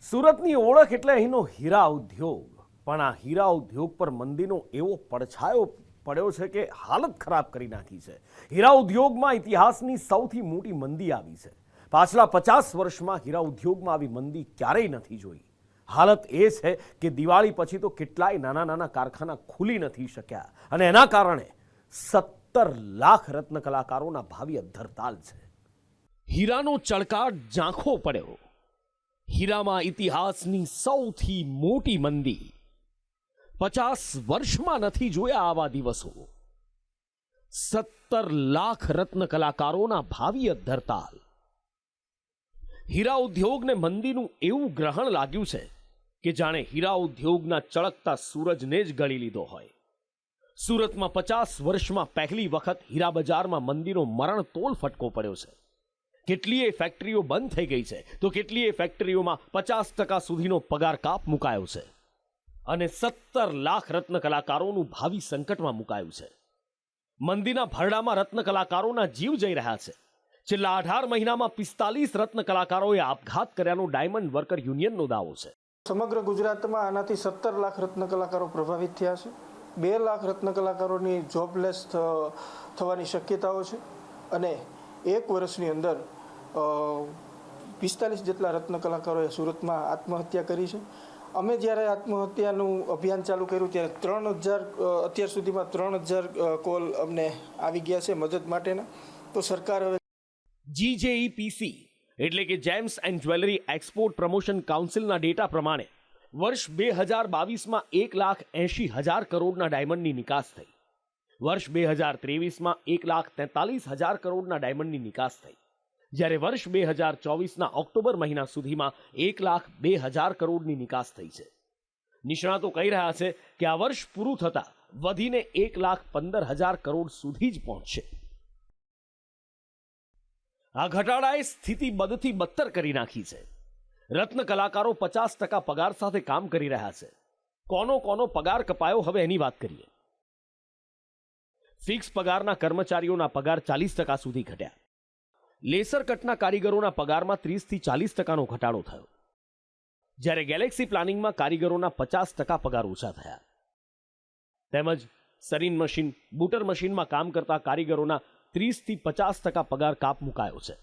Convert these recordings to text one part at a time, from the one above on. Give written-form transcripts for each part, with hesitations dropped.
સુરતની ઓળખ એટલે અહીંનો હીરા ઉદ્યોગ, પણ આ હીરા ઉદ્યોગ પર મંદીનો એવો પડછાયો પડ્યો છે કે હાલત ખરાબ કરી નાખી છે. હીરા ઉદ્યોગમાં ઇતિહાસની સૌથી મોટી મંદી આવી છે. પાછલા 50 વર્ષમાં હીરા ઉદ્યોગમાં આવી મંદી ક્યારેય નથી જોઈ. હાલત એ છે કે દિવાળી પછી તો કેટલાય નાના નાના કારખાના ખુલી નથી શક્યા અને એના કારણે 17 લાખ રત્ન કલાકારોના ભાવિ અધ્ધરતાલ છે. હીરાનો ચળકાટ ઝાંખો પડ્યો. હીરામાં ઇતિહાસની સૌથી મોટી મંદી. 50 વર્ષમાં નથી જોયા આવા દિવસો. 17 લાખ રત્ન કલાકારોના ભાવિ અધ્ધરતાલ. હીરા ઉદ્યોગને મંદીનું એવું ગ્રહણ લાગ્યું છે કે જાણે હીરા ઉદ્યોગના ચળકતા સૂરજને જ ગળી લીધો હોય. સુરતમાં 50 વર્ષમાં પહેલી વખત હીરા બજારમાં મંદીનો મરણતોલ ફટકો પડ્યો છે. કેટલીય ફેક્ટરીઓ બંધ થઈ ગઈ છે તો કેટલીય ફેક્ટરીઓમાં 50% સુધીનો પગાર કાપ મુકાયો છે અને 17 લાખ રત્ન કલાકારોનું ભાવિ સંકટમાં મુકાયું છે. મંદીના ભરડામાં રત્ન કલાકારોના જીવ જઈ રહ્યા છે. છેલ્લા 18 મહિનામાં 45 રત્ન કલાકારોએ આપઘાત કર્યાનો ડાયમંડ વર્કર યુનિયનનો દાવો છે. સમગ્ર ગુજરાતમાં આનાથી 17 લાખ રત્ન કલાકારો પ્રભાવિત થયા છે. 2 લાખ રત્ન કલાકારોની જોબલેસ થવાની શક્યતાઓ છે અને 1 વર્ષની અંદર 45 જેટલા રત્ન કલાકારોએ સુરતમાં આત્મહત્યા કરી છે. અમે જ્યારે આત્મહત્યાનું અભિયાન ચાલુ કર્યું ત્યારે 3000 અત્યાર સુધીમાં 3000 કોલ અમને આવી ગયા છે મદદ માટેના. તો સરકાર હવે GJEPC એટલે કે gems and jewellery export promotion કાઉન્સિલના ડેટા પ્રમાણે વર્ષ 2022માં 1,80,000 કરોડના ડાયમંડની નિકાસ થઈ. વર્ષ 2023માં 1,43,000 કરોડના ડાયમંડની નિકાસ થઈ, જ્યારે વર્ષ 2024ના ઓક્ટોબર મહિના સુધીમાં 1,02,000 કરોડની નિકાસ થઈ છે. નિષ્ણાતો કહી રહ્યા છે કે આ વર્ષ પૂરું થતાં વધીને 1,15,000 કરોડ સુધી જ પહોંચશે. આ ઘટાડાએ સ્થિતિ બદથી બદતર કરી નાખી છે. રત્ન કલાકારો 50% પગાર સાથે કામ કરી રહ્યા છે. કોનો પગાર કપાયો હવે એની વાત કરીએ. ફિક્સ પગારના કર્મચારીઓના પગાર 40% સુધી ઘટ્યા. લેસર કટના કારીગરોના પગારમાં 30-40%નો ઘટાડો થયો, જ્યારે ગેલેક્સી પ્લાનિંગમાં કારીગરોના 50% પગાર ઓછા થયા. તેમજ સરીન મશીન, બુટર મશીનમાં કામ કરતા કારીગરોના 30-50% પગાર કાપ મુકાયો છે,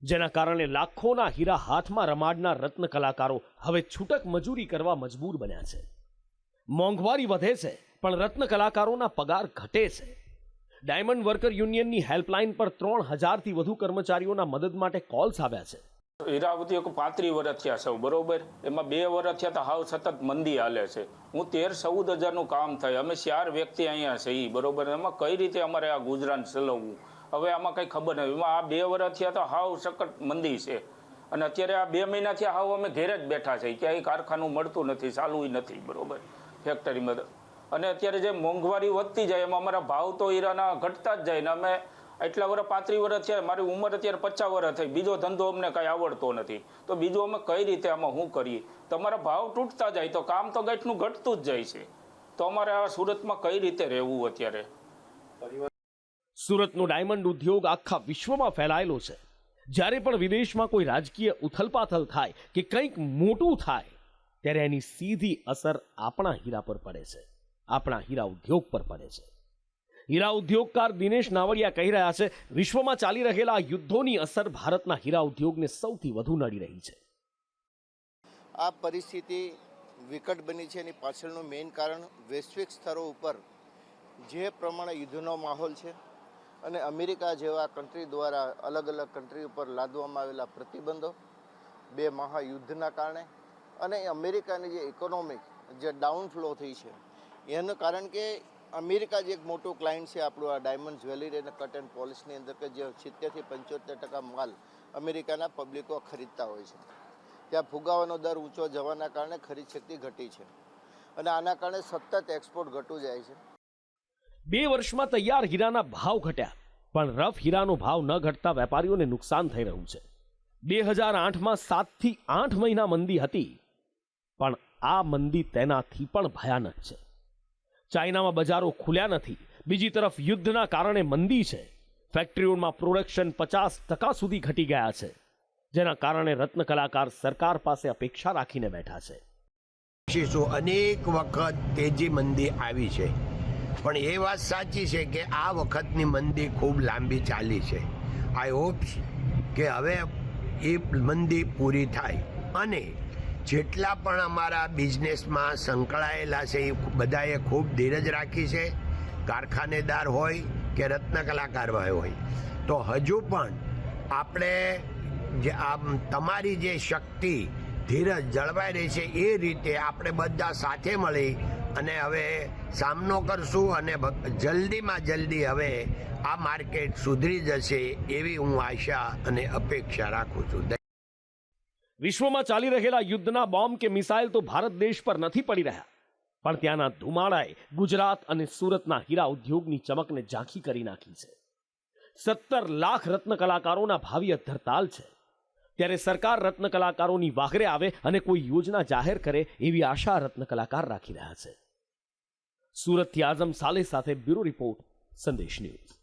જેના કારણે લાખોના હીરા હાથમાં રમાડનાર રત્ન કલાકારો હવે છૂટક મજૂરી કરવા મજબૂર બન્યા છે. મોંઘવારી વધે છે પણ રત્ન કલાકારોના પગાર ઘટે છે. ડાયમંડ વર્કર યુનિયનની હેલ્પલાઇન પર 3000થી વધુ કર્મચારીઓના મદદ માટે કોલ્સ આવ્યા છે. હીરા ઉદ્યોગ 35 વર્ષ થયા સૌ બરોબર, એમાં 2 વર્ષ થયા તો હાવ સતત મંદી હાલે છે. હું 13-14 હજારનું કામ થાય, અમે 4 વ્યક્તિ અહીંયા છે બરોબર. એમાં કઈ રીતે અમારે આ ગુજરાન ચલાવવું હવે આમાં કંઈ ખબર નથી. એમાં આ 2 વર્ષ થયા તો હાવ સખત મંદી છે અને અત્યારે આ 2 મહિનાથી હાવ અમે ઘેરે જ બેઠા છે. ક્યાંય કારખાનું મળતું નથી, ચાલુ નથી બરોબર ફેક્ટરીમાં. અને અત્યારે જે મોંઘવારી વધતી જાય એમાં અમારા ભાવ તો હીરાના ઘટતા જ જાય ને અમે એટલા વર્ષ 35 વર્ષ થયા, મારી ઉંમર અત્યારે 50 વર્ષ થઈ, બીજો ધંધો અમને કાંઈ આવડતો નથી, તો બીજું અમે કઈ રીતે આમાં શું કરીએ? તમારા ભાવ તૂટતા જાય તો કામ તો ગાંઠનું ઘટતું જ જાય છે, તો અમારે આ સુરતમાં કઈ રીતે રહેવું અત્યારે? સુરતનો ડાયમંડ ઉદ્યોગ આખા વિશ્વમાં ફેલાયેલો છે. જ્યારે પણ વિદેશમાં કોઈ રાજકીય ઉથલપાથલ થાય કે કંઈક મોટું થાય ત્યારે એની સીધી અસર આપણા હીરા પર પડે છે, આપણા હીરા ઉદ્યોગ પર પડે છે. હીરા ઉદ્યોગકાર દિનેશ નાવડિયા કહી રહ્યા છે, વિશ્વમાં ચાલી રહેલા યુદ્ધોની અસર ભારતના હીરા ઉદ્યોગને સૌથી વધુ નડી રહી છે. આ પરિસ્થિતિ વિકટ બની છે એની પાછળનું મેઇન કારણ વૈશ્વિક સ્તરો ઉપર જે પ્રમાણે યુદ્ધનો માહોલ છે અને અમેરિકા જેવા કન્ટ્રી દ્વારા અલગ અલગ કન્ટ્રી ઉપર લાદવામાં આવેલા પ્રતિબંધો, 2 મહાયુદ્ધના કારણે અને અમેરિકાની જે ઇકોનોમિક જે ડાઉનફ્લો થઈ છે એનું કારણ કે અમેરિકા જે એક મોટું ક્લાયન્ટ છે આપણું આ ડાયમંડ જ્વેલરી અને કટ એન્ડ પોલિશની અંદર કે જે 70-75% માલ અમેરિકાના પબ્લિકો ખરીદતા હોય છે. ત્યાં ફુગાવાનો દર ઊંચો જવાના કારણે ખરીદ શક્તિ ઘટી છે અને આના કારણે સતત એક્સપોર્ટ ઘટતું જાય છે. 2 વર્ષમાં તૈયાર હીરાના ભાવ ઘટ્યા પણ રફ હીરાનો ભાવ ન ઘટતા વેપારીઓને નુકસાન થઈ રહ્યું છે. 2008માં 7 થી 8 મહિના મંદી હતી, પણ આ મંદી તેનાથી પણ ભયાનક છે. ચાઇનામાં બજારો ખુલ્યા નથી, બીજી તરફ યુદ્ધના કારણે મંદી છે. ફેક્ટરીઓમાં પ્રોડક્શન 50% સુધી ઘટી ગયા છે, જેના કારણે રત્ન કલાકાર સરકાર પાસે અપેક્ષા રાખીને બેઠા છે. અનેક વખત તેજી મંદી આવી છે, પણ એ વાત સાચી છે કે આ વખતની મંદી ખૂબ લાંબી ચાલી છે. આઈ હોપ કે હવે એ મંદી પૂરી થાય અને જેટલા પણ અમારા બિઝનેસમાં સંકળાયેલા છે એ બધાએ ખૂબ ધીરજ રાખી છે. કારખાનેદાર હોય કે રત્ન કલાકાર હોય, તો હજુ પણ આપણે જે તમારી જે શક્તિ ધીરજ જળવાઈ રહી છે એ રીતે આપણે બધા સાથે મળી અને હવે સામનો કરશું અને જલ્દીમાં જલ્દી હવે આ માર્કેટ સુધરી જશે એવી હું આશા અને અપેક્ષા રાખું છું. વિશ્વમાં ચાલી રહેલા યુદ્ધના બોમ્બ કે મિસાઇલ તો ભારત દેશ પર નથી પડી રહ્યા, પણ ત્યાંના ધુમાડાએ ગુજરાત અને સુરતના હીરા ઉદ્યોગની ચમકને ઝાંખી કરી નાખી છે. 17 લાખ રત્ન કલાકારોના ભાવિ ધરતાલ છે, ત્યારે સરકાર રત્ન કલાકારોની વાઘરે આવે અને કોઈ યોજના જાહેર કરે એવી આશા રત્ન કલાકાર રાખી રહ્યા છે. સુરતથી આઝમ સાલે સાથે બ્યુરો રિપોર્ટ, સંદેશ ન્યૂઝ.